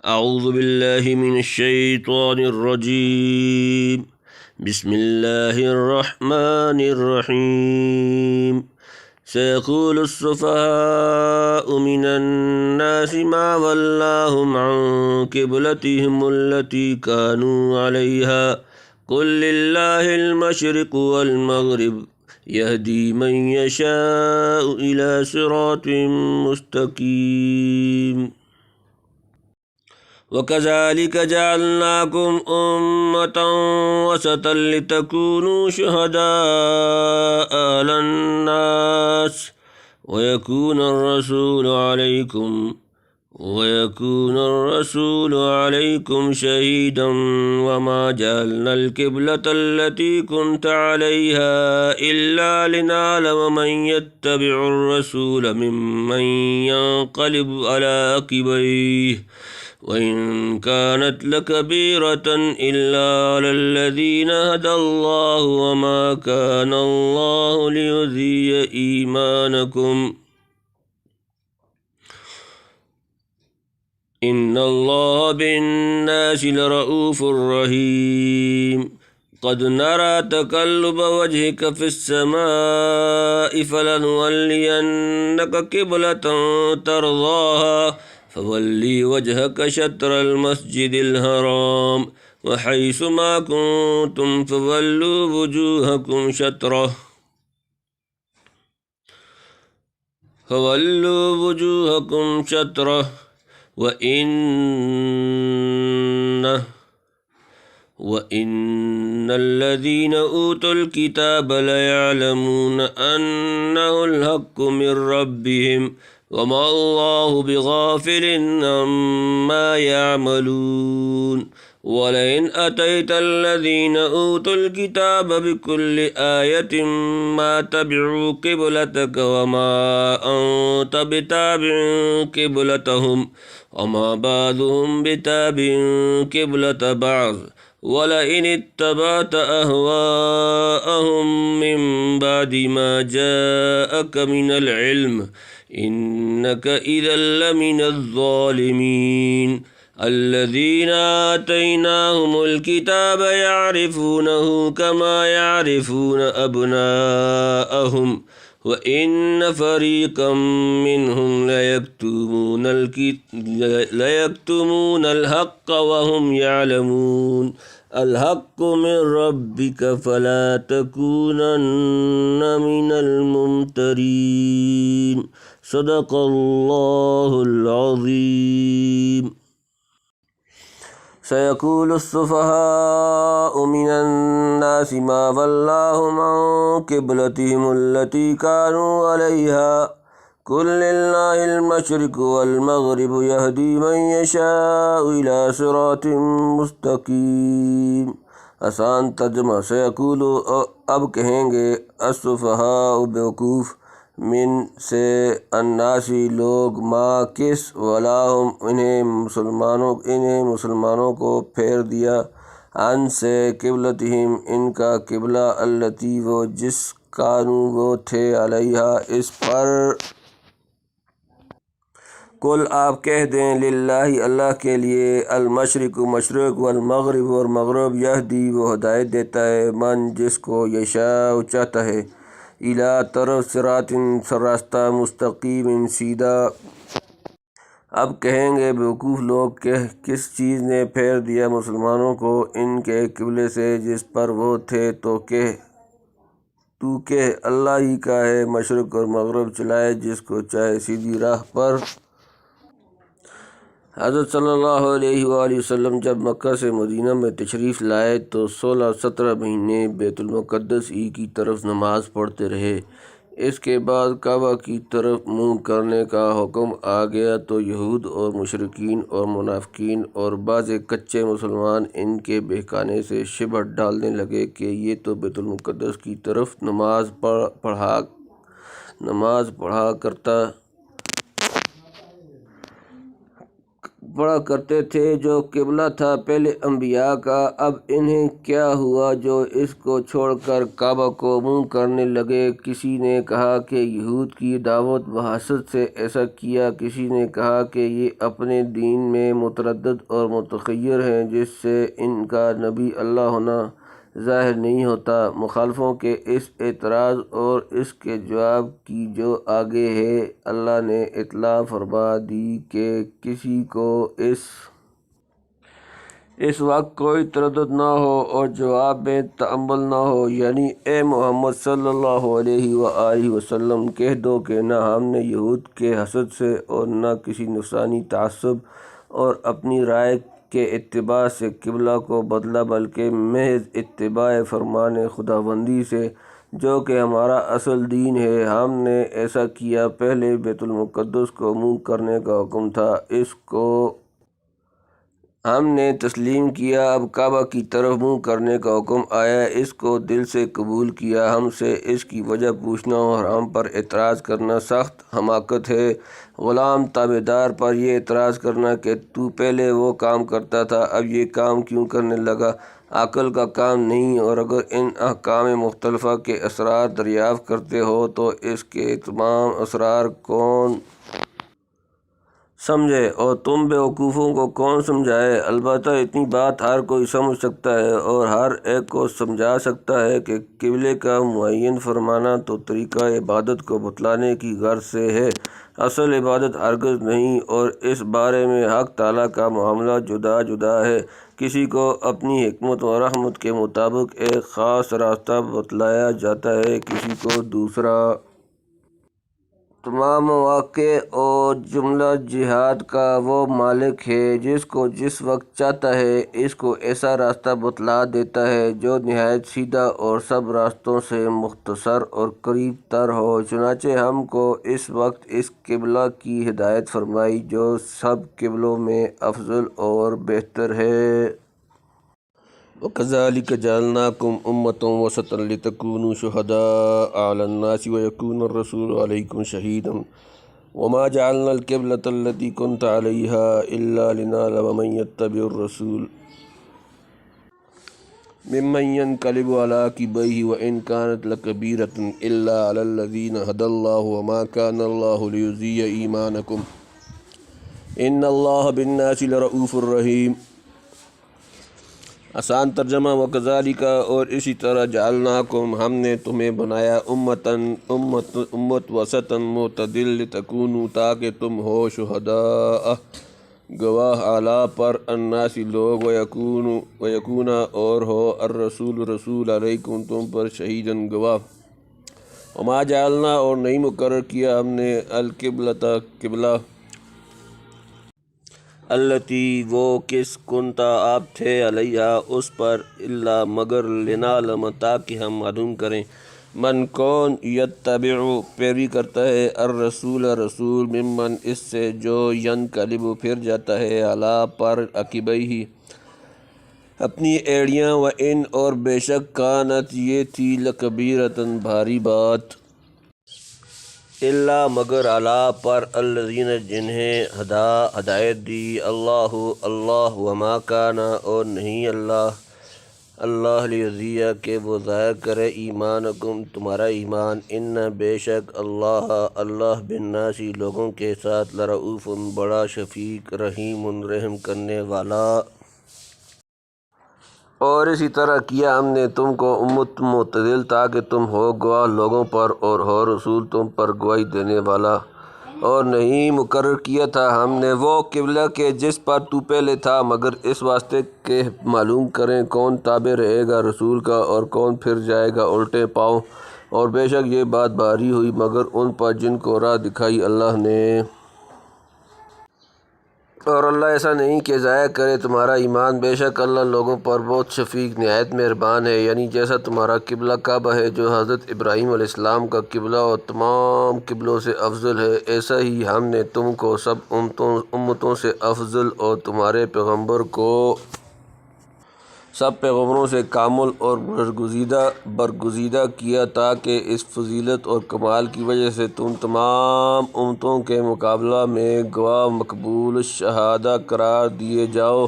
اعوذ باللہ من الشیطان الرجیم بسم اللہ الرحمن الرحیم سيقول السفهاء من الناس ما ولاهم عن قبلتهم التي كانوا عليها قل لله المشرق والمغرب يهدي من يشاء إلى صراط مستقيم وَكَذَلِكَ جَعَلْنَاكُمْ أُمَّةً وَسَطًا لِتَكُونُوا شُهَدَاءَ عَلَى النَّاسِ وَيَكُونَ الرَّسُولُ عَلَيْكُمْ شَهِيدًا وَمَا جَعَلْنَا الْقِبْلَةَ الَّتِي كُنْتَ عَلَيْهَا إِلَّا لِنَعْلَمَ مَن يَتَّبِعُ الرَّسُولَ مِمَّن يَنقَلِبُ عَلَى عَقِبَيْهِ وَإِن كَانَتْ لَكَبِيرَةً إِلَّا عَلَى الَّذِينَ هَدَى اللَّهُ وَمَا كَانَ اللَّهُ لِيُضِيعَ إِيمَانَكُمْ إِنَّ اللَّهَ بِالنَّاسِ لَرَءُوفٌ رَحِيمٌ قد نرى تقلب وجهك في السماء فلنولينك قبلة ترضاها فولي وجهك شطر المسجد الحرام وحيث ما كنتم فولوا وجوهكم شطره وَإِنَّ الَّذِينَ أُوتُوا الْكِتَابَ لَيَعْلَمُونَ أَنَّهُ الْحَقُّ مِنْ رَبِّهِمْ وَمَا اللَّهُ بِغَافِلٍ عَمَّا يَعْمَلُونَ وَلَئِنْ أَتَيْتَ الَّذِينَ أُوتُوا الْكِتَابَ بِكُلِّ آيَةٍ مَا تَبِعُوا قِبْلَتَكَ وَمَا أَنْتَ بِتَابِعٍ قِبْلَتَهُمْ وَمَا بَعْضُهُمْ بِتَابِعٍ قِبْلَةَ بَعْضٍ وَلَئِنِ اتَّبَعْتَ أَهْوَاءَهُمْ مِنْ بَعْدِ مَا جَاءَكَ مِنَ الْعِلْمِ إِنَّكَ إِذًا لَمِنَ الظَّالِمِينَ الَّذِينَ آتَيْنَاهُمُ الْكِتَابَ يَعْرِفُونَهُ كَمَا يَعْرِفُونَ أَبْنَاءَهُمْ وَإِنَّ فَرِيقًا مِّنْهُمْ لَيَكْتُمُونَ الْحَقَّ وَهُمْ يَعْلَمُونَ الْحَقُّ مِنْ رَبِّكَ فَلَا تَكُونَنَّ مِنَ الْمُمْتَرِينَ صدق اللہ العظیم سيقول السفهاء من الناس ما ولاهم عن قبلتهم التي كانوا عليها قل لله المشرق والمغرب يهدي من يشاء إلى صراط مستقيم آسان ترجمہ سيقول اب کہیں گے السفہاء بیوقوف من سے الناسی لوگ ما کس ولاہم انہیں مسلمانوں کو پھیر دیا عن سے قبلتہم ان کا قبلہ التی وہ جس کانوا وہ تھے علیہا اس پر قل آپ کہہ دیں للہ اللہ کے لیے المشرق مشرق والمغرب اور مغرب یہدی وہ ہدایت دیتا ہے من جس کو یشاء چاہتا ہے الی طرف صراط راستہ مستقیم سیدھا اب کہیں گے بیوقوف لوگ کہ کس چیز نے پھیر دیا مسلمانوں کو ان کے قبلے سے جس پر وہ تھے تو کہ اللہ ہی کا ہے مشرق اور مغرب چلائے جس کو چاہے سیدھی راہ پر حضرت صلی اللہ علیہ وآلہ وسلم جب مکہ سے مدینہ میں تشریف لائے تو 16-17 مہینے بیت المقدس ہی کی طرف نماز پڑھتے رہے۔ اس کے بعد کعبہ کی طرف منہ کرنے کا حکم آ گیا تو یہود اور مشرکین اور منافقین اور بعض کچے مسلمان ان کے بہکانے سے شبہت ڈالنے لگے کہ یہ تو بیت المقدس کی طرف نماز پڑھا کرتا پڑا کرتے تھے جو قبلہ تھا پہلے انبیاء کا، اب انہیں کیا ہوا جو اس کو چھوڑ کر کعبہ کو منہ کرنے لگے؟ کسی نے کہا کہ یہود کی دعوت و حسد سے ایسا کیا، کسی نے کہا کہ یہ اپنے دین میں متردد اور متحیر ہیں جس سے ان کا نبی اللہ ہونا ظاہر نہیں ہوتا۔ مخالفوں کے اس اعتراض اور اس کے جواب کی جو آگے ہے، اللہ نے اطلاع فرما دی کہ کسی کو اس وقت کوئی تردد نہ ہو اور جواب میں تأمل نہ ہو، یعنی اے محمد صلی اللہ علیہ وآلہ وسلم کہہ دو کہ نہ ہم نے یہود کے حسد سے اور نہ کسی نفسانی تعصب اور اپنی رائے کے اتباع سے قبلہ کو بدلا، بلکہ محض اتباع فرمان خداوندی سے جو کہ ہمارا اصل دین ہے ہم نے ایسا کیا۔ پہلے بیت المقدس کو منہ کرنے کا حکم تھا، اس کو ہم نے تسلیم کیا، اب کعبہ کی طرف منہ کرنے کا حکم آیا، اس کو دل سے قبول کیا۔ ہم سے اس کی وجہ پوچھنا اور ہم پر اعتراض کرنا سخت حماقت ہے۔ غلام تابعدار پر یہ اعتراض کرنا کہ تو پہلے وہ کام کرتا تھا اب یہ کام کیوں کرنے لگا، عقل کا کام نہیں، اور اگر ان احکام مختلفہ کے اسرار دریافت کرتے ہو تو اس کے تمام اسرار کون سمجھے اور تم بیوقوفوں کو کون سمجھائے؟ البتہ اتنی بات ہر کوئی سمجھ سکتا ہے اور ہر ایک کو سمجھا سکتا ہے کہ قبلے کا معین فرمانا تو طریقہ عبادت کو بتلانے کی غرض سے ہے، اصل عبادت ہرگز نہیں، اور اس بارے میں حق تعالیٰ کا معاملہ جدا جدا ہے۔ کسی کو اپنی حکمت و رحمت کے مطابق ایک خاص راستہ بتلایا جاتا ہے، کسی کو دوسرا۔ تمام مواقع اور جملہ جہات کا وہ مالک ہے جس کو جس وقت چاہتا ہے اس کو ایسا راستہ بتلا دیتا ہے جو نہایت سیدھا اور سب راستوں سے مختصر اور قریب تر ہو۔ چنانچہ ہم کو اس وقت اس قبلہ کی ہدایت فرمائی جو سب قبلوں میں افضل اور بہتر ہے۔ وَكَذَلِكَ جَعَلْنَاكُمْ أُمَّةً وَسَطًا لِتَكُونُوا شُهَدَاءَ عَلَى النَّاسِ وَيَكُونَ الرَّسُولُ عَلَيْكُمْ شَهِيدًا وَمَا جَعَلْنَا الْقِبْلَةَ الَّتِي كُنْتَ عَلَيْهَا إِلَّا لِنَعْلَمَ مَن يَتَّبِعُ الرَّسُولَ ممن ينقلب على عقبيه وإن كانت لكبيرة إلا على الذين هدى الله وما كان الله ليضيع إيمانكم إن الله بالناس لرؤوف رحيم۔ آسان ترجمہ وَكَذَلِكَ اور اسی طرح جعلناکم ہم نے تمہیں بنایا امت وسطاً معتدل لتکونوا تاکہ تم ہو شہداء گواہ اعلیٰ پر الناس لوگ ویکون اور ہو الرسول رسول علیکم تم پر شہیداً گواہ۔ وما جعلنا اور نہیں مقرر کیا ہم نے القبلۃ قبلہ التی وہ کس کنتا آپ تھے علیہا اس پر الا مگر لنعلم تاکہ ہم معلوم کریں من کون یتبع پیروی کرتا ہے الرسول رسول ممن اس سے جو ینقلب پھر جاتا ہے علی پر عقبیہ اپنی ایڑیاں وان اور بے شک کانت یہ تھی لکبیرۃ بھاری بات الا مگر علی پر الذین جنہیں ہدایت دی اللہ وما کان اور نہیں اللہ لیضیع کہ وہ ضائع کرے ایمانکم تمہارا ایمان ان بے شک اللہ بالناس لوگوں کے ساتھ لرؤوف بڑا شفیق رحیم رحم کرنے والا۔ اور اسی طرح کیا ہم نے تم کو امت معتدل تاکہ تم ہو گواہ لوگوں پر اور ہو رسول تم پر گواہی دینے والا، اور نہیں مقرر کیا تھا ہم نے وہ قبلہ کہ جس پر تو پہلے تھا مگر اس واسطے کہ معلوم کریں کون تابع رہے گا رسول کا اور کون پھر جائے گا الٹے پاؤں، اور بے شک یہ بات بھاری ہوئی مگر ان پر جن کو راہ دکھائی اللہ نے، اور اللہ ایسا نہیں کہ ضائع کرے تمہارا ایمان، بے شک اللہ لوگوں پر بہت شفیق نہایت مہربان ہے۔ یعنی جیسا تمہارا قبلہ کعبہ ہے جو حضرت ابراہیم علیہ السلام کا قبلہ اور تمام قبلوں سے افضل ہے، ایسا ہی ہم نے تم کو سب امتوں سے افضل اور تمہارے پیغمبر کو سب پیغمبروں سے کامل اور برگزیدہ کیا تاکہ اس فضیلت اور کمال کی وجہ سے تم تمام امتوں کے مقابلہ میں گواہ مقبول الشہادہ قرار دیے جاؤ،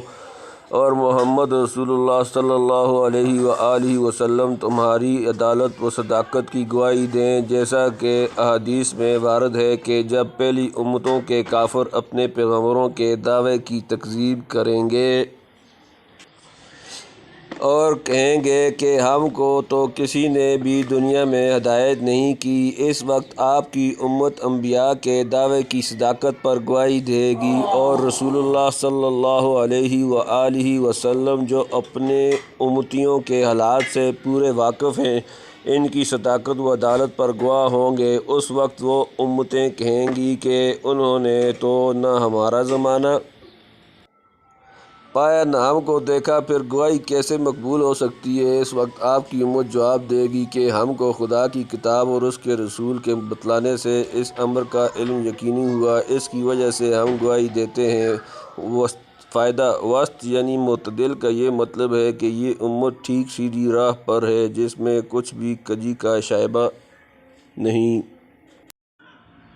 اور محمد رسول اللہ صلی اللہ علیہ وآلہ وسلم تمہاری عدالت و صداقت کی گواہی دیں، جیسا کہ احادیث میں وارد ہے کہ جب پہلی امتوں کے کافر اپنے پیغمبروں کے دعوے کی تکذیب کریں گے اور کہیں گے کہ ہم کو تو کسی نے بھی دنیا میں ہدایت نہیں کی، اس وقت آپ کی امت انبیاء کے دعوے کی صداقت پر گواہی دے گی، اور رسول اللہ صلی اللہ علیہ وآلہ وسلم جو اپنے امتیوں کے حالات سے پورے واقف ہیں، ان کی صداقت و عدالت پر گواہ ہوں گے۔ اس وقت وہ امتیں کہیں گی کہ انہوں نے تو نہ ہمارا زمانہ پایا نہ ہم کو دیکھا، پھر گواہی کیسے مقبول ہو سکتی ہے؟ اس وقت آپ کی امت جواب دے گی کہ ہم کو خدا کی کتاب اور اس کے رسول کے بتلانے سے اس امر کا علم یقینی ہوا، اس کی وجہ سے ہم گواہی دیتے ہیں۔ فائدہ: وسط یعنی معتدل کا یہ مطلب ہے کہ یہ امت ٹھیک سیدھی راہ پر ہے، جس میں کچھ بھی کجی کا شائبہ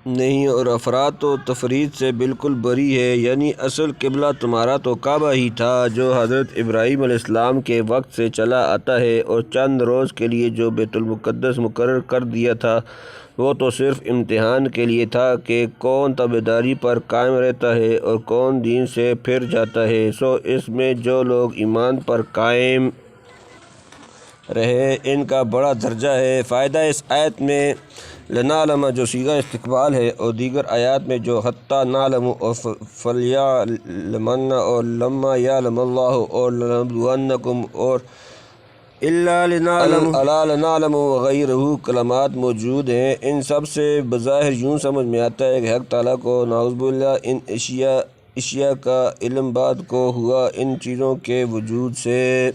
نہیں اور افراط و تفریط سے بالکل بری ہے۔ یعنی اصل قبلہ تمہارا تو کعبہ ہی تھا، جو حضرت ابراہیم علیہ السلام کے وقت سے چلا آتا ہے، اور چند روز کے لیے جو بیت المقدس مقرر کر دیا تھا وہ تو صرف امتحان کے لیے تھا کہ کون تابعداری پر قائم رہتا ہے اور کون دین سے پھر جاتا ہے۔ سو اس میں جو لوگ ایمان پر قائم رہے ان کا بڑا درجہ ہے۔ فائدہ: اس آیت میں لنعلم جو صیغہ استقبال ہے، اور دیگر آیات میں جو حتی نعلم اور فلیعلمن اور لما یعلم اللہ اور لنبلونکم اور الا لنعلم وغیرہ کلمات موجود ہیں، ان سب سے بظاہر یوں سمجھ میں آتا ہے کہ حق تعالیٰ کو نعوذ باللہ ان اشیاء کا علم بعد کو ہوا، ان چیزوں کے وجود سے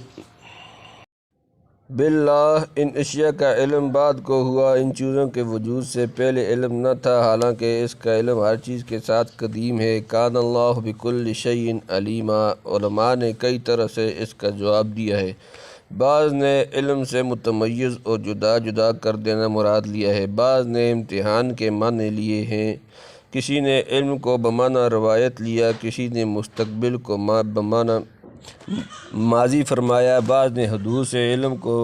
ان اشیاء کا علم بعد کو ہوا، ان چیزوں کے وجود سے پہلے علم نہ تھا، حالانکہ اس کا علم ہر چیز کے ساتھ قدیم ہے۔ کان اللہ بکل شیء علیما، علماء نے کئی طرح سے اس کا جواب دیا ہے۔ بعض نے علم سے متمیز اور جدا کر دینا مراد لیا ہے، بعض نے امتحان کے معنی لیے ہیں، کسی نے علم کو بمعنی روایت لیا، کسی نے مستقبل کو بمعنی ماضی فرمایا، بعض نے حدوث سے علم کو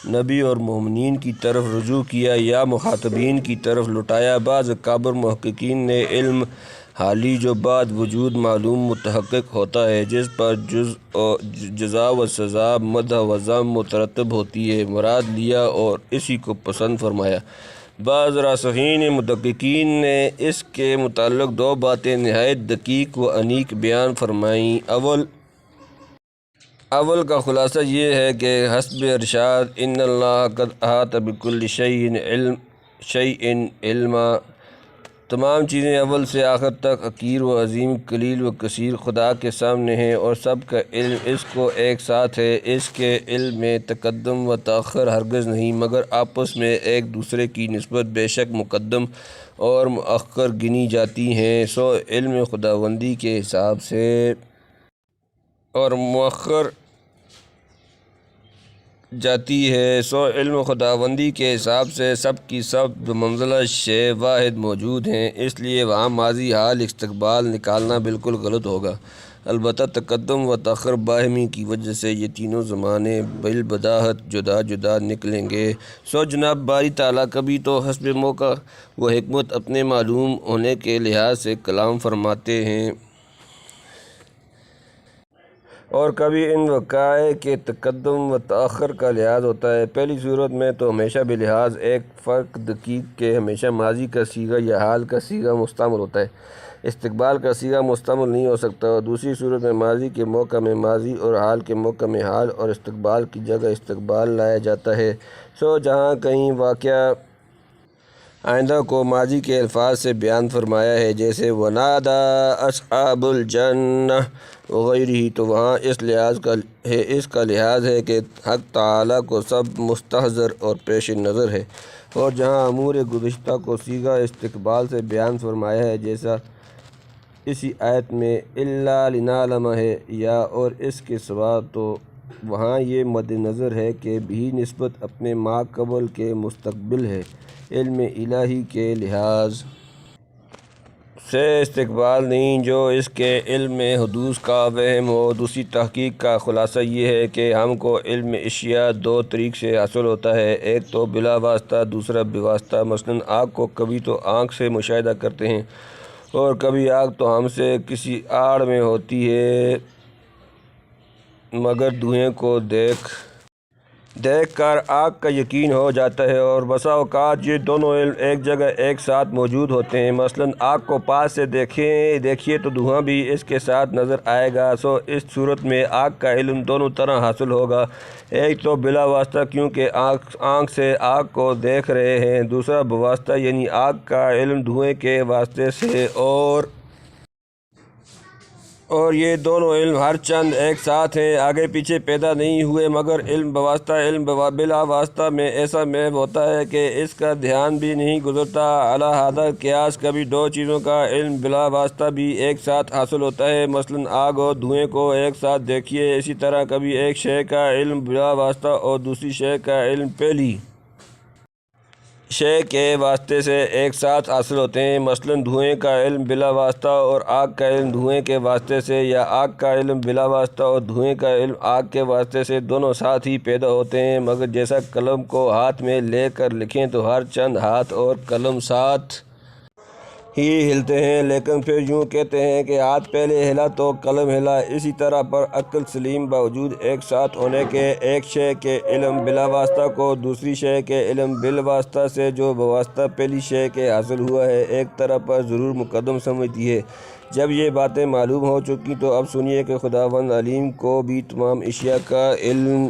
نبی اور مومنین کی طرف رجوع کیا یا مخاطبین کی طرف لوٹایا۔ بعض اکابر محققین نے علم حالی جو بعد وجود معلوم متحقق ہوتا ہے، جس پر جزا و سزا، مدح و ذم مترتب ہوتی ہے، مراد لیا اور اسی کو پسند فرمایا۔ بعض راسخین محققین نے اس کے متعلق دو باتیں نہایت دقیق و انیق بیان فرمائیں۔ اول کا خلاصہ یہ ہے کہ حسب ارشاد ان اللہ قد احاط بکل شیء علما، تمام چیزیں اول سے آخر تک، حقیر و عظیم، قلیل و کثیر، خدا کے سامنے ہیں، اور سب کا علم اس کو ایک ساتھ ہے۔ اس کے علم میں تقدم و تاخر ہرگز نہیں، مگر آپس میں ایک دوسرے کی نسبت بے شک مقدم اور مؤخر گنی جاتی ہیں، سو علم خداوندی کے حساب سے اور مؤخر جاتی ہے، سو علم خداوندی کے حساب سے سب کی سب بمنزلہ شے واحد موجود ہیں، اس لیے وہاں ماضی، حال، استقبال نکالنا بالکل غلط ہوگا۔ البتہ تقدم و تاخر باہمی کی وجہ سے یہ تینوں زمانے بالبداہت جدا نکلیں گے۔ سو جناب باری تعالیٰ کبھی تو حسب موقع و حکمت اپنے معلوم ہونے کے لحاظ سے کلام فرماتے ہیں، اور کبھی ان وقائع کے تقدم و تاخر کا لحاظ ہوتا ہے۔ پہلی صورت میں تو ہمیشہ بلحاظ ایک فرق دقیق کے ہمیشہ ماضی کا صیغہ یا حال کا صیغہ مستعمل ہوتا ہے، استقبال کا صیغہ مستعمل نہیں ہو سکتا، اور دوسری صورت میں ماضی کے موقع میں ماضی اور حال کے موقع میں حال اور استقبال کی جگہ استقبال لایا جاتا ہے۔ سو جہاں کہیں واقعہ آئندہ کو ماضی کے الفاظ سے بیان فرمایا ہے، جیسے وَنَادَىٰ أَصْحَابُ الْجَنَّةِ وغیرہ، تو وہاں اس کا لحاظ ہے کہ حق تعالیٰ کو سب مستحضر اور پیش نظر ہے، اور جہاں امور گزشتہ کو صیغہ استقبال سے بیان فرمایا ہے، جیسا اسی آیت میں اِلَّا لِنَعْلَمَ ہے، یا اور اس کے سوا تو وہاں یہ مد نظر ہے کہ بھی نسبت اپنے ما قبل کے مستقبل ہے، علم الہی کے لحاظ سے استقبال نہیں جو اس کے علم میں حدوث کا وہم ہو۔ دوسری تحقیق کا خلاصہ یہ ہے کہ ہم کو علم اشیاء دو طریق سے حاصل ہوتا ہے، ایک تو بلا واسطہ، دوسرا بواسطہ۔ مثلاً آگ کو کبھی تو آنکھ سے مشاہدہ کرتے ہیں اور کبھی آگ تو ہم سے کسی آڑ میں ہوتی ہے، مگر دھوئیں کو دیکھ کر آگ کا یقین ہو جاتا ہے، اور بسا اوقات یہ دونوں علم ایک جگہ ایک ساتھ موجود ہوتے ہیں۔ مثلاً آگ کو پاس سے دیکھیے تو دھواں بھی اس کے ساتھ نظر آئے گا، سو اس صورت میں آگ کا علم دونوں طرح حاصل ہوگا، ایک تو بلا واسطہ کیونکہ آنکھ سے آگ کو دیکھ رہے ہیں، دوسرا بواسطہ یعنی آگ کا علم دھوئیں کے واسطے سے، اور یہ دونوں علم ہر چند ایک ساتھ ہیں، آگے پیچھے پیدا نہیں ہوئے، مگر علم بواسطہ علم بلا واسطہ میں ایسا محو ہوتا ہے کہ اس کا دھیان بھی نہیں گزرتا۔ علی ھذا قیاس کبھی دو چیزوں کا علم بلا واسطہ بھی ایک ساتھ حاصل ہوتا ہے، مثلاً آگ اور دھوئیں کو ایک ساتھ دیکھیے۔ اسی طرح کبھی ایک شے کا علم بلا واسطہ اور دوسری شے کا علم پہلی شے کے واسطے سے ایک ساتھ حاصل ہوتے ہیں، مثلاً دھوئیں کا علم بلا واسطہ اور آگ کا علم دھوئیں کے واسطے سے، یا آگ کا علم بلا واسطہ اور دھوئیں کا علم آگ کے واسطے سے، دونوں ساتھ ہی پیدا ہوتے ہیں، مگر جیسا قلم کو ہاتھ میں لے کر لکھیں تو ہر چند ہاتھ اور قلم ساتھ ہی ہلتے ہیں، لیکن پھر یوں کہتے ہیں کہ ہاتھ پہلے ہلا تو قلم ہلا۔ اسی طرح پر عقل سلیم باوجود ایک ساتھ ہونے کے ایک شے کے علم بلا واسطہ کو دوسری شے کے علم بالواسطہ سے جو بواسطہ پہلی شے کے حاصل ہوا ہے، ایک طرح پر ضرور مقدم سمجھتی ہے۔ جب یہ باتیں معلوم ہو چکی تو اب سنیے کہ خداوند علیم کو بھی تمام اشیاء کا علم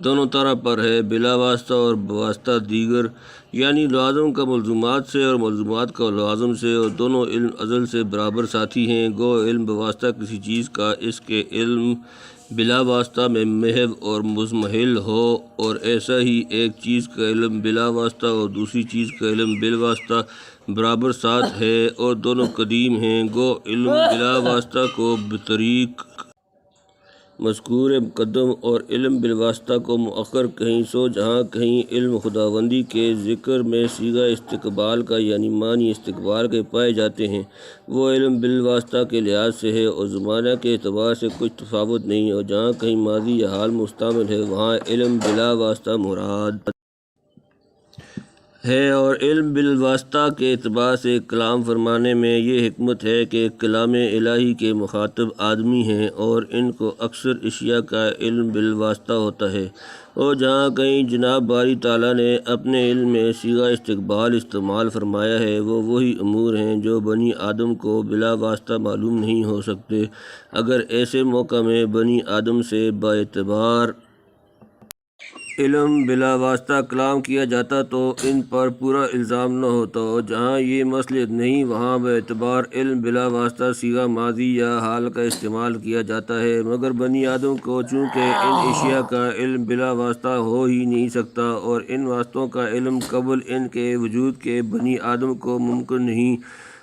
دونوں طرح پر ہے، بلا واسطہ اور بواسطہ، دیگر یعنی لوازم کا ملزومات سے اور ملزومات کا لوازم سے، اور دونوں علم ازل سے برابر ساتھی ہیں۔ گو علم بواسطہ کسی چیز کا اس کے علم بلا واسطہ میں محو اور مضمحل ہو، اور ایسا ہی ایک چیز کا علم بلا واسطہ اور دوسری چیز کا علم بالواسطہ برابر ساتھ ہے، اور دونوں قدیم ہیں۔ گو علم بلا واسطہ کو بطریق مذکور مقدم اور علم بالواسطہ کو مؤخر کہیں، سو جہاں کہیں علم خداوندی کے ذکر میں صیغہ استقبال کا یعنی معنی استقبال کے پائے جاتے ہیں، وہ علم بالواسطہ کے لحاظ سے ہے اور زمانہ کے اعتبار سے کچھ تفاوت نہیں، اور جہاں کہیں ماضی یا حال مستعمل ہے وہاں علم بلا واسطہ مراد ہے، اور علم بالواسطہ کے اعتبار سے کلام فرمانے میں یہ حکمت ہے کہ کلام الہی کے مخاطب آدمی ہیں اور ان کو اکثر اشیاء کا علم بالواسطہ ہوتا ہے، اور جہاں کہیں جناب باری تعالیٰ نے اپنے علم میں صیغہ استقبال استعمال فرمایا ہے، وہ وہی امور ہیں جو بنی آدم کو بلا واسطہ معلوم نہیں ہو سکتے۔ اگر ایسے موقع میں بنی آدم سے باعتبار علم بلا واسطہ کلام کیا جاتا تو ان پر پورا الزام نہ ہوتا، اور جہاں یہ مصلحت نہیں وہاں باعتبار علم بلا واسطہ صیغہ ماضی یا حال کا استعمال کیا جاتا ہے، مگر بنی آدم کو چونکہ ان اشیاء کا علم بلا واسطہ ہو ہی نہیں سکتا، اور ان واسطوں کا علم قبل ان کے وجود کے بنی آدم کو ممکن نہیں،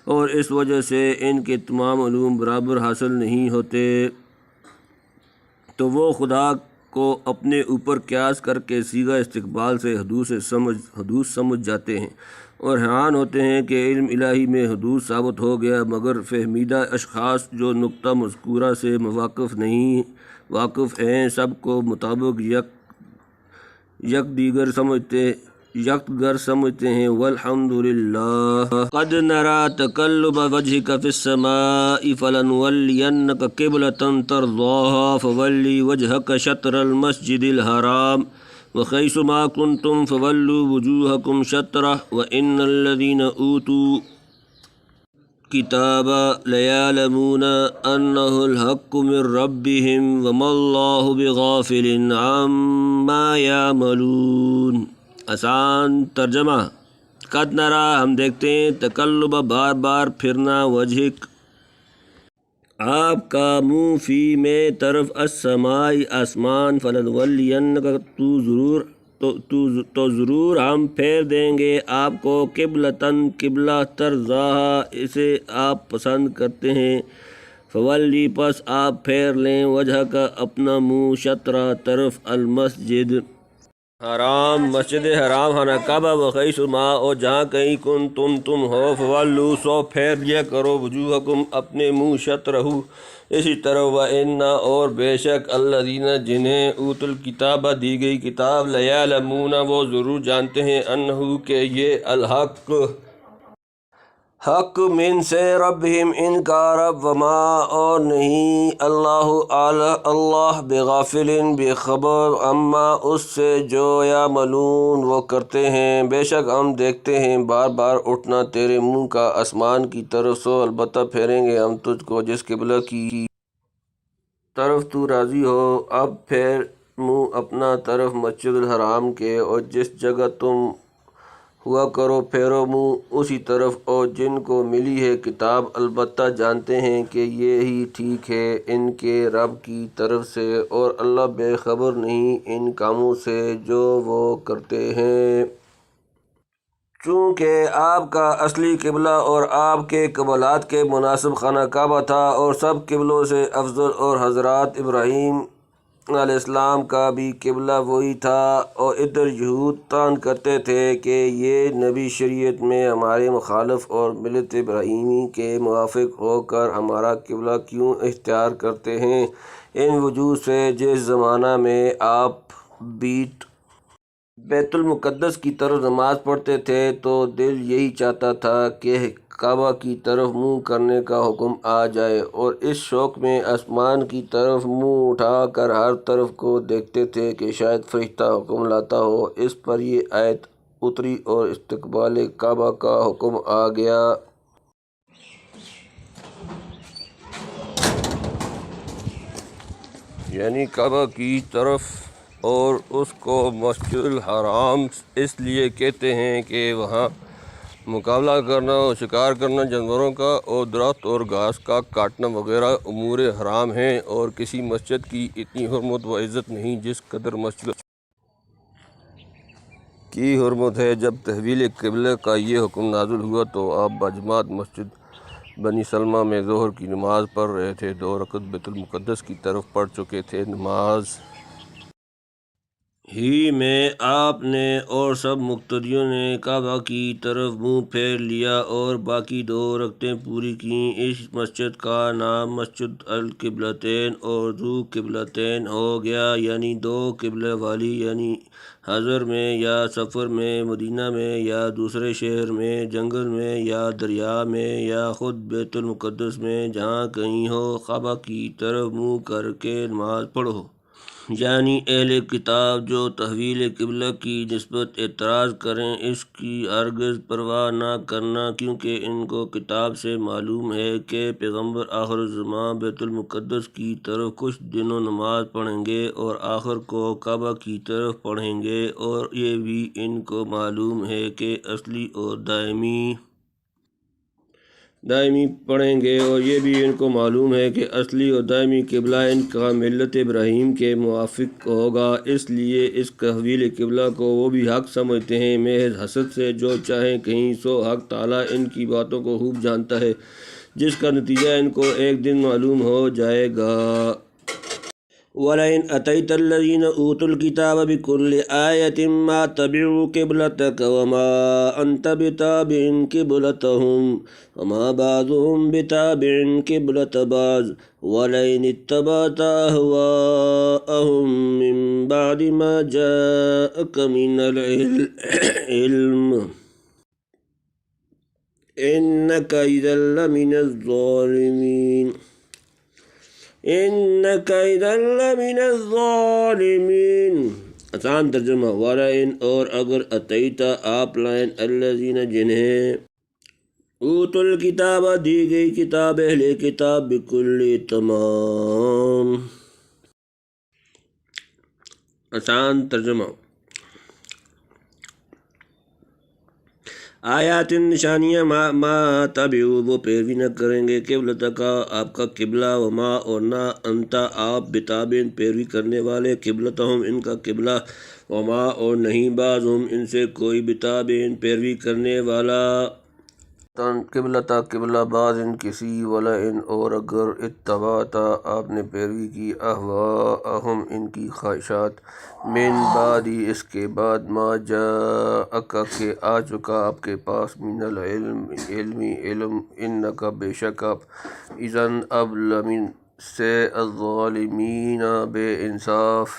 اور اس وجہ سے ان کے تمام علوم برابر حاصل نہیں ہوتے، تو وہ خدا کو اپنے اوپر قیاس کر کے صیغہ استقبال سے حدوث سمجھ جاتے ہیں، اور حیران ہوتے ہیں کہ علم الہی میں حدوث ثابت ہو گیا، مگر فہمیدہ اشخاص جو نقطہ مذکورہ سے واقف ہیں سب کو مطابق یکدگر سمجھتے ہیں۔ والحمدللہ قد نرى تقلب وجهك في السماء فلنولينك قبلة ترضاها فول وجهك شطر المسجد الحرام وحيث ما كنتم فولوا وجوهكم شطره وإن الذين أوتوا الكتاب ليعلمون أنه الحق من ربهم وما الله بغافل عما يعملون۔ آسان ترجمہ، قد نرى ہم دیکھتے ہیں، تقلب بار بار پھرنا، وجہک آپ کا، منہ فی میں طرف، السماء آسمان، فلنولینک تو ضرور ہم پھیر دیں گے آپ کو، قبلتاً قبلہ، ترضاہا اسے آپ پسند کرتے ہیں، فولی پس آپ پھیر لیں وجہ کا اپنا منہ شطرہ طرف المسجد حرام مسجد حرام خانہ کعبہ وحیث ما اور جہاں کہیں کن تم ہو فولو سو پھیر لیا کرو وجوہکم اپنے منہ شطرہ اسی طرح وَإِنَّ اور بے شک الذین جنہیں اوت الکتاب دی گئی کتاب لیعلمون وہ ضرور جانتے ہیں انہو کہ یہ الحق حق من سے ربہم ان کا رب وما اور نہیں اللہ بغافل بے خبر اما اس سے جو یعملون وہ کرتے ہیں بے شک ہم دیکھتے ہیں بار بار اٹھنا تیرے منہ کا آسمان کی طرف سو البتہ پھیریں گے ہم تجھ کو جس قبلہ کی طرف تو راضی ہو اب پھیر منہ اپنا طرف مسجد الحرام کے اور جس جگہ تم ہوا کرو پھیرو منہ اسی طرف اور جن کو ملی ہے کتاب البتہ جانتے ہیں کہ یہی ٹھیک ہے ان کے رب کی طرف سے اور اللہ بے خبر نہیں ان کاموں سے جو وہ کرتے ہیں چونکہ آپ کا اصلی قبلہ اور آپ کے قبلات کے مناسب خانہ کعبہ تھا اور سب قبلوں سے افضل اور حضرات ابراہیم علیہ السلام کا بھی قبلہ وہی تھا اور ادھر یہود طعن کرتے تھے کہ یہ نبی شریعت میں ہمارے مخالف اور ملت ابراہیمی کے موافق ہو کر ہمارا قبلہ کیوں اختیار کرتے ہیں ان وجوہ سے جس زمانہ میں آپ بیت المقدس کی طرف نماز پڑھتے تھے تو دل یہی چاہتا تھا کہ کعبہ کی طرف منہ کرنے کا حکم آ جائے اور اس شوق میں آسمان کی طرف منہ اٹھا کر ہر طرف کو دیکھتے تھے کہ شاید فرشتہ حکم لاتا ہو اس پر یہ آیت اتری اور استقبال کعبہ کا حکم آ گیا یعنی کعبہ کی طرف اور اس کو مسجد الحرام اس لیے کہتے ہیں کہ وہاں مقابلہ کرنا اور شکار کرنا جانوروں کا اور درخت اور گھاس کا کاٹنا وغیرہ امور حرام ہیں اور کسی مسجد کی اتنی حرمت و عزت نہیں جس قدر مسجد کی حرمت ہے جب تحویل قبلہ کا یہ حکم نازل ہوا تو آپ بجماعت مسجد بنی سلمہ میں ظہر کی نماز پڑھ رہے تھے 2 رکعت بیت المقدس کی طرف پڑھ چکے تھے نماز ہی میں آپ نے اور سب مقتدیوں نے کعبہ کی طرف منہ پھیر لیا اور باقی 2 رکعتیں پوری کیں اس مسجد کا نام مسجد القبلتین اور ذو قبلتین ہو گیا یعنی 2 قبلہ والی یعنی حضر میں یا سفر میں مدینہ میں یا دوسرے شہر میں جنگل میں یا دریا میں یا خود بیت المقدس میں جہاں کہیں ہو کعبہ کی طرف منہ کر کے نماز پڑھو یعنی اہل کتاب جو تحویل قبلہ کی نسبت اعتراض کریں اس کی ہرگز پرواہ نہ کرنا کیونکہ ان کو کتاب سے معلوم ہے کہ پیغمبر آخر الزماں بیت المقدس کی طرف کچھ دنوں نماز پڑھیں گے اور آخر کو کعبہ کی طرف پڑھیں گے اور یہ بھی ان کو معلوم ہے کہ اصلی اور دائمی پڑھیں گے اور یہ بھی ان کو معلوم ہے کہ اصلی اور دائمی قبلہ ان کا ملت ابراہیم کے موافق ہوگا اس لیے اس تحویل قبلہ کو وہ بھی حق سمجھتے ہیں محض حسد سے جو چاہیں کہیں سو حق تعالیٰ ان کی باتوں کو خوب جانتا ہے جس کا نتیجہ ان کو ایک دن معلوم ہو جائے گا وَلَئِنْ أَتَيْتَ الَّذِينَ أُوتُوا الْكِتَابَ بِكُلِّ آيَةٍ مَا تَبِعُوا قِبْلَتَكَ وَمَا أَنْتَ بِتَابِعٍ قِبْلَتَهُمْ وَمَا بَعْضُهُمْ بِتَابِعٍ قِبْلَةَ بَعْضٍ وَلَئِنِ اتَّبَعْتَ أَهْوَاءَهُمْ مِنْ بَعْدِ مَا جَاءَكَ مِنَ الْعِلْمِ إِنَّكَ إِذًا لَمِنَ الظَّالِمِينَ آسان ترجمہ وَلَئِنْ اور اگر اتیتا آپ لائن الذین جنہیں اوت الکتاب دی گئی کتاب اہل کتاب بکل تمام آسان ترجمہ آیات نشانیاں ما تابعو وہ پیروی نہ کریں گے قبلۃ کا آپ کا قبلہ وما اور نہ انتا آپ بتابعین پیروی کرنے والے قبلتہم ان کا قبلہ وما اور نہیں بعضہم ان سے کوئی بتابعین پیروی کرنے والا قبلتا قبلہ بعض کسی ولئن اور اگر اتبعتا آپ نے پیروی کی اہواءہم ان کی خواہشات من بعد اس کے بعد ما جاءک کہ آ چکا آپ کے پاس من العلم علم انک بے شک آپ اذن اب لمن سے الظالمین بے انصاف۔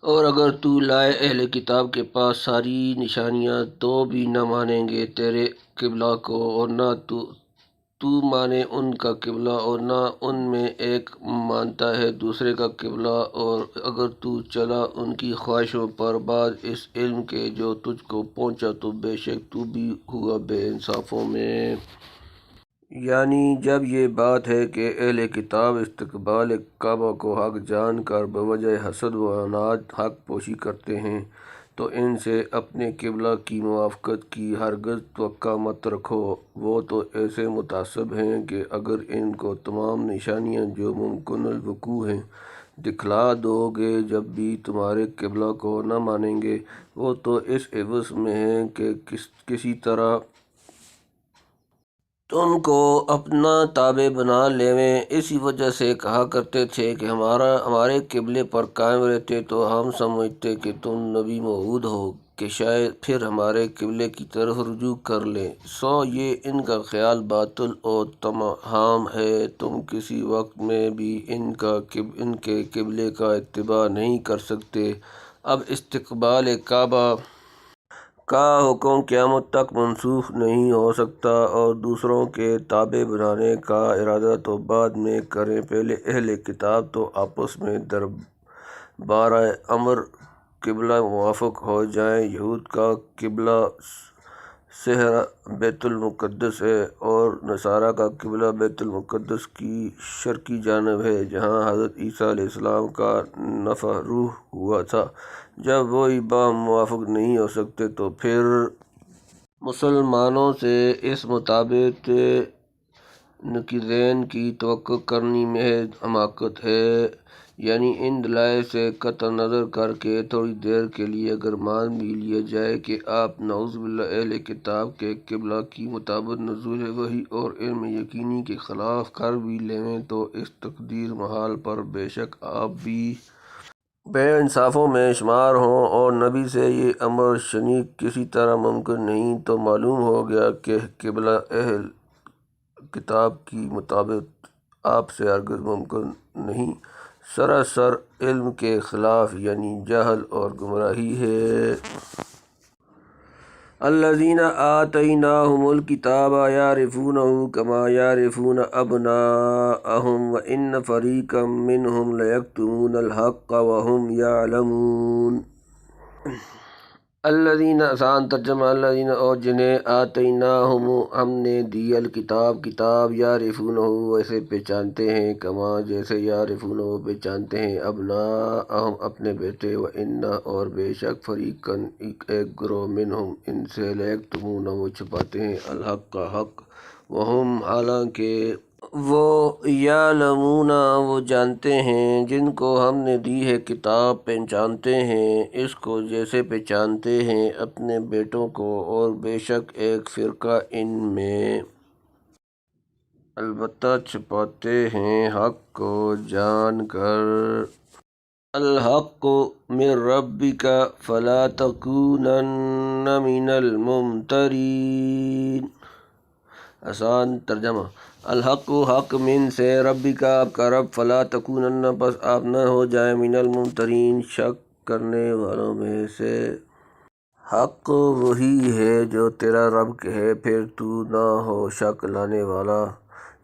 اور اگر تو لائے اہل کتاب کے پاس ساری نشانیاں تو بھی نہ مانیں گے تیرے قبلہ کو، اور نہ تو مانے ان کا قبلہ، اور نہ ان میں ایک مانتا ہے دوسرے کا قبلہ، اور اگر تو چلا ان کی خواہشوں پر بعد اس علم کے جو تجھ کو پہنچا تو بے شک تو بھی ہوا بے انصافوں میں۔ یعنی جب یہ بات ہے کہ اہل کتاب استقبال کعبہ کو حق جان کر بوجہ حسد و عناد حق پوشی کرتے ہیں تو ان سے اپنے قبلہ کی موافقت کی ہرگز توقع مت رکھو۔ وہ تو ایسے متعصب ہیں کہ اگر ان کو تمام نشانیاں جو ممکن الوقوع ہیں دکھلا دو گے جب بھی تمہارے قبلہ کو نہ مانیں گے۔ وہ تو اس عوض میں ہیں کہ کسی طرح تم کو اپنا تابع بنا لیویں۔ اسی وجہ سے کہا کرتے تھے کہ ہمارے قبلے پر قائم رہتے تو ہم سمجھتے کہ تم نبی موعود ہو کہ شاید پھر ہمارے قبلے کی طرف رجوع کر لیں۔ سو یہ ان کا خیال باطل و توہم ہے۔ تم کسی وقت میں بھی ان کے قبلے کا اتباع نہیں کر سکتے۔ اب استقبال کعبہ کا حکم قیامت تک منسوخ نہیں ہو سکتا، اور دوسروں کے تابع بنانے کا ارادہ تو بعد میں کریں، پہلے اہل کتاب تو آپس میں دربارہ امر قبلہ موافق ہو جائیں۔ یہود کا قبلہ صحرا بیت المقدس ہے اور نصارہ کا قبلہ بیت المقدس کی شرقی جانب ہے جہاں حضرت عیسیٰ علیہ السلام کا نفخ روح ہوا تھا۔ جب وہی باہم موافق نہیں ہو سکتے تو پھر مسلمانوں سے اس مطابق نقیضین کی توقع کرنی محض حماقت ہے۔ یعنی ان دلائل سے قطع نظر کر کے تھوڑی دیر کے لیے اگر مان بھی لیا جائے کہ آپ نعوذ باللہ اہل کتاب کے قبلہ کی مطابق نزول وحی اور علم یقینی کے خلاف کر بھی لیویں تو اس تقدیر محال پر بے شک آپ بھی بے انصافوں میں شمار ہوں، اور نبی سے یہ امر شنیع کسی طرح ممکن نہیں، تو معلوم ہو گیا کہ قبلہ اہل کتاب کی مطابق آپ سے ہرگز ممکن نہیں، سراسر علم کے خلاف یعنی جہل اور گمراہی ہے۔ الذین آتیناہم الکتاب یعرفونہ کما یعرفون ابناءہم وان فریقا منہم لیکتمون الحق وہم یعلمون۔ الذین آسان ترجمہ الذین اور جنہیں آتیناہم ہم نے دی الکتاب کتاب یعرفونہ ویسے پہچانتے ہیں کما جیسے یعرفونہ پہچانتے ہیں ابناءہم اپنے بیٹے وان اور بے شک فریقاً ایک گروہ منہم ان سے لیکتمون وہ چھپاتے ہیں الحق حق وہم حالانکہ وہ یعلمون وہ جانتے ہیں۔ جن کو ہم نے دی ہے کتاب پہچانتے ہیں اس کو جیسے پہچانتے ہیں اپنے بیٹوں کو، اور بے شک ایک فرقہ ان میں البتہ چھپاتے ہیں حق کو جان کر۔ الحق من ربک فلا تکونن من الممترین۔ آسان ترجمہ الحق حق من سے ربک آپ کا رب فلا تکونن پس آپ نہ ہو جائیں من الممترین شک کرنے والوں میں سے۔ حق وہی ہے جو تیرا رب کہے پھر تو نہ ہو شک لانے والا۔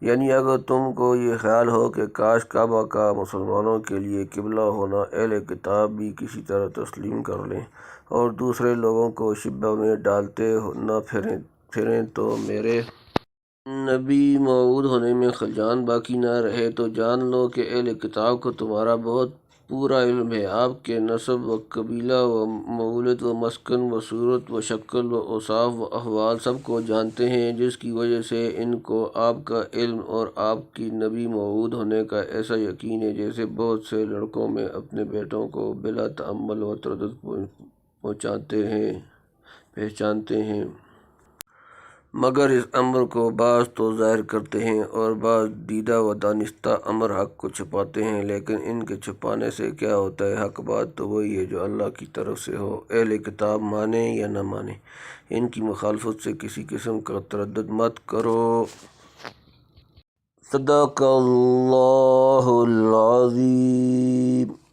یعنی اگر تم کو یہ خیال ہو کہ کاش کعبہ کا مسلمانوں کے لیے قبلہ ہونا اہل کتاب بھی کسی طرح تسلیم کر لیں اور دوسرے لوگوں کو شبہ میں ڈالتے نہ پھریں تو میرے نبی موعود ہونے میں خلجان باقی نہ رہے، تو جان لو کہ اہل کتاب کو تمہارا بہت پورا علم ہے۔ آپ کے نسب و قبیلہ و مولد و مسکن و صورت و شکل و اوصاف و احوال سب کو جانتے ہیں، جس کی وجہ سے ان کو آپ کا علم اور آپ کی نبی موعود ہونے کا ایسا یقین ہے جیسے بہت سے لڑکوں میں اپنے بیٹوں کو بلا تأمل و تردد پہچانتے ہیں۔ مگر اس امر کو بعض تو ظاہر کرتے ہیں اور بعض دیدہ و دانستہ امر حق کو چھپاتے ہیں، لیکن ان کے چھپانے سے کیا ہوتا ہے؟ حق بات تو وہی ہے جو اللہ کی طرف سے ہو، اہل کتاب مانیں یا نہ مانیں۔ ان کی مخالفت سے کسی قسم کا تردد مت کرو۔ صدق اللہ العظیم۔